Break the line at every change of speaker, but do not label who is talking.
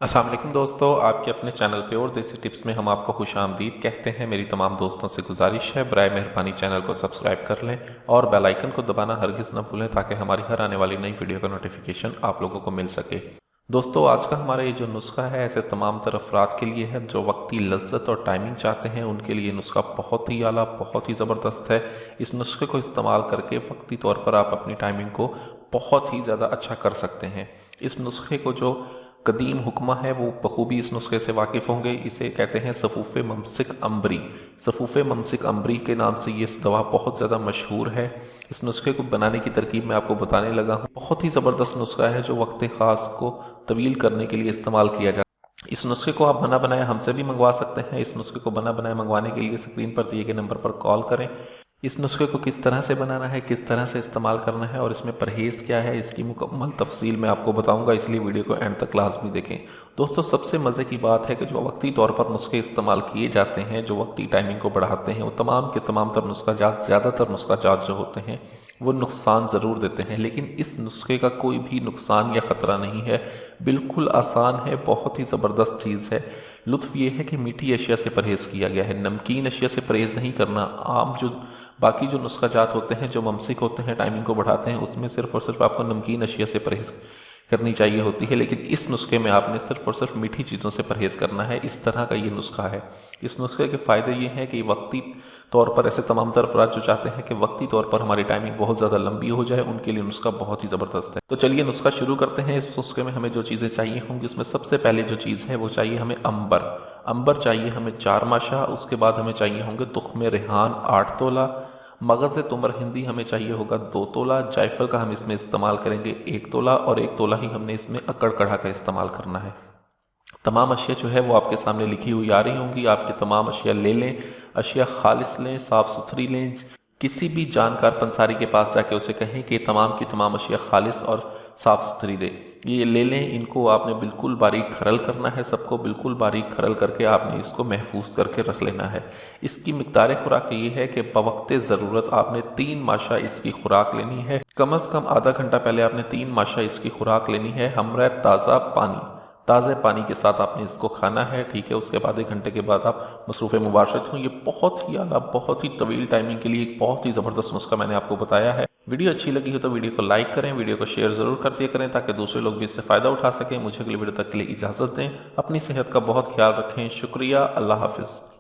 अस्सलाम वालेकुम दोस्तों, आपके अपने चैनल पे और देसी टिप्स में हम आपको खुशामदीद कहते हैं। मेरी तमाम दोस्तों से गुजारिश है, बराए मेहरबानी चैनल को सब्सक्राइब कर लें और बेल आइकन को दबाना हरगिज़ ना भूलें ताकि हमारी हर आने वाली नई वीडियो का नोटिफिकेशन आप लोगों को मिल सके। दोस्तों, आज का हमारा ये जो नुस्खा है ऐसे तमाम तर अफराद के लिए है जो वक्ती लज्जत और टाइमिंग चाहते हैं। उनके लिए नुस्खा बहुत ही आला, बहुत ही ज़बरदस्त है। इस नुस्खे को इस्तेमाल करके वक्ती तौर पर आप अपनी टाइमिंग को बहुत ही ज़्यादा अच्छा कर सकते हैं। इस नुस्खे को जो कदीम हुक्मा है वो बखूबी इस नुस्खे से वाकिफ़ होंगे। इसे कहते हैं सफ़ूफ़े ममसिक अम्बरी। सफ़ूफ़े ममसिक अम्बरी के नाम से ये दवा बहुत ज़्यादा मशहूर है। इस नुस्खे को बनाने की तरकीब मैं आपको बताने लगा हूँ। बहुत ही ज़बरदस्त नुस्खा है जो वक्त ख़ास को तवील करने के लिए इस्तेमाल किया जाता है। इस नुस्खे को आप बना बनाया हमसे भी मंगवा सकते हैं। इस नुस्खे को बना बनाया मंगवाने के लिए स्क्रीन पर दिए गए नंबर पर कॉल करें। इस नुस्खे को किस तरह से बनाना है, किस तरह से इस्तेमाल करना है और इसमें परहेज़ क्या है, इसकी मुकम्मल तफसील मैं आपको बताऊंगा, इसलिए वीडियो को एंड तक लाजमी देखें। दोस्तों, सबसे मज़े की बात है कि जो वक्ती तौर पर नुस्खे इस्तेमाल किए जाते हैं, जो वक्ती टाइमिंग को बढ़ाते हैं, वो तमाम के तमाम तर नुस्खा जात ज़्यादातर नुस्खा जात जो होते हैं वो नुकसान ज़रूर देते हैं, लेकिन इस नुस्खे का कोई भी नुकसान या ख़तरा नहीं है। बिल्कुल आसान है, बहुत ही ज़बरदस्त चीज़ है। लुत्फ़ ये है कि मीठी अशिया से परहेज़ किया गया है, नमकीन अशिया से परहेज़ नहीं करना। आम जो बाकी जो नुस्खा जात होते हैं, जो ममसिक होते हैं, टाइमिंग को बढ़ाते हैं, उसमें सिर्फ़ और सिर्फ आपको नमकीन अशिया से परहेज़ करनी चाहिए होती है, लेकिन इस नुस्खे में आपने सिर्फ और सिर्फ मीठी चीज़ों से परहेज़ करना है। इस तरह का ये नुस्खा है। इस नुस्खे के फ़ायदे ये हैं कि वक्ती तौर पर ऐसे तमाम तर अफराद जो चाहते हैं कि वक्ती तौर पर हमारी टाइमिंग बहुत ज़्यादा लंबी हो जाए, उनके लिए नुस्खा बहुत ही ज़बरदस्त है। तो चलिए नुस्खा शुरू करते हैं। इस नुस्खे में हमें जो चीज़ें चाहिए होंगी, उसमें सबसे पहले जो चीज़ है वो चाहिए हमें अंबर। अंबर चाहिए हमें 4 माशा। उसके बाद हमें चाहिए होंगे तुख्मे रेहान 8 तोला। मगज़ तुमर हिंदी हमें चाहिए होगा 2 तोला। जायफल का हम इसमें इस्तेमाल करेंगे 1 तोला और 1 तोला ही हमने इसमें अक्कड़ कढ़ा का इस्तेमाल करना है। तमाम अशिया जो है वो आपके सामने लिखी हुई आ रही होंगी। आपके तमाम अशिया ले लें, अशिया खालिस लें, साफ़ सुथरी लें। किसी भी जानकार पंसारी के पास जाके उसे कहें कि तमाम की तमाम अशिया खालिस और साफ़ सुथरी दे। ये ले लें। इनको आपने बिल्कुल बारीक खरल करना है, सबको बिल्कुल बारीक खरल करके आपने इसको महफूज करके रख लेना है। इसकी मिक़दार खुराक ये है कि बवक्ते ज़रूरत आपने 3 माशा इसकी खुराक लेनी है। कम से कम आधा घंटा पहले आपने 3 माशा इसकी खुराक लेनी है। हमरा ताज़ा पानी, ताज़े पानी के साथ आपने इसको खाना है, ठीक है। उसके बाद 1 घंटे के बाद आप मसरूफ़ मुबाशरत हों। ये बहुत ही आला, बहुत ही तवील टाइमिंग के लिए एक बहुत ही ज़बरदस्त नुस्खा मैंने आपको बताया है। वीडियो अच्छी लगी हो तो वीडियो को लाइक करें, वीडियो को शेयर ज़रूर कर दिया करें ताकि दूसरे लोग भी इससे फ़ायदा उठा सकें। मुझे अगली वीडियो तक के लिए इजाज़त दें। अपनी सेहत का बहुत ख्याल रखें। शुक्रिया। अल्लाह हाफ़िज़।